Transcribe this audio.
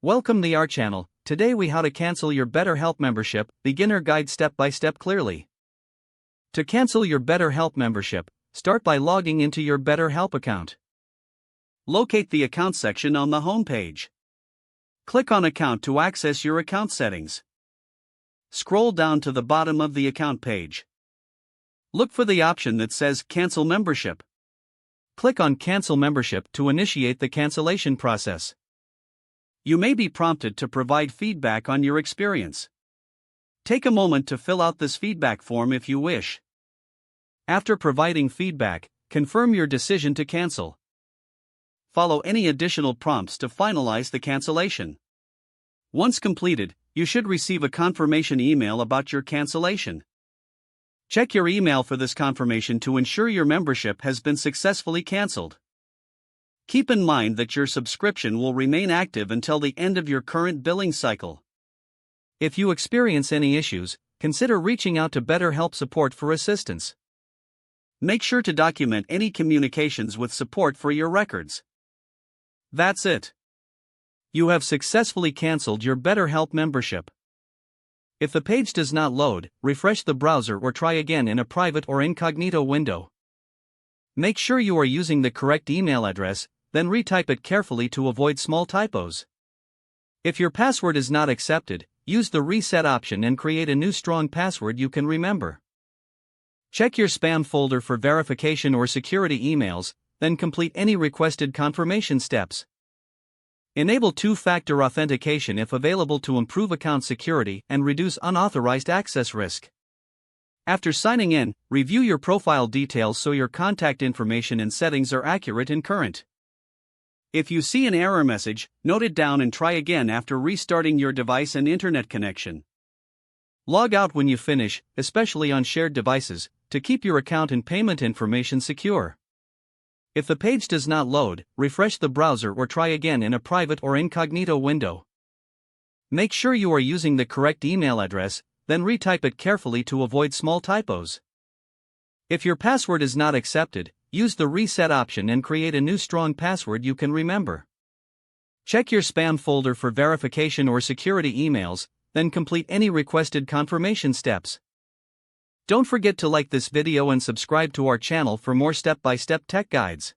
Welcome to our channel. Today we how to cancel your BetterHelp membership, beginner guide step by step clearly. To cancel your BetterHelp membership, start by logging into your BetterHelp account. Locate the account section on the home page. Click on account to access your account settings. Scroll down to the bottom of the account page. Look for the option that says cancel membership. Click on cancel membership to initiate the cancellation process. You may be prompted to provide feedback on your experience. Take a moment to fill out this feedback form if you wish. After providing feedback, confirm your decision to cancel. Follow any additional prompts to finalize the cancellation. Once completed, you should receive a confirmation email about your cancellation. Check your email for this confirmation to ensure your membership has been successfully canceled. Keep in mind that your subscription will remain active until the end of your current billing cycle. If you experience any issues, consider reaching out to BetterHelp support for assistance. Make sure to document any communications with support for your records. That's it. You have successfully canceled your BetterHelp membership. If the page does not load, refresh the browser or try again in a private or incognito window. Make sure you are using the correct email address, then retype it carefully to avoid small typos. If your password is not accepted, use the reset option and create a new strong password you can remember. Check your spam folder for verification or security emails, then complete any requested confirmation steps. Enable two-factor authentication if available to improve account security and reduce unauthorized access risk. After signing in, review your profile details so your contact information and settings are accurate and current. If you see an error message, note it down and try again after restarting your device and internet connection. Log out when you finish, especially on shared devices, to keep your account and payment information secure. If the page does not load, refresh the browser or try again in a private or incognito window. Make sure you are using the correct email address, then retype it carefully to avoid small typos. If your password is not accepted, use the reset option and create a new strong password you can remember. Check your spam folder for verification or security emails, then complete any requested confirmation steps. Don't forget to like this video and subscribe to our channel for more step-by-step tech guides.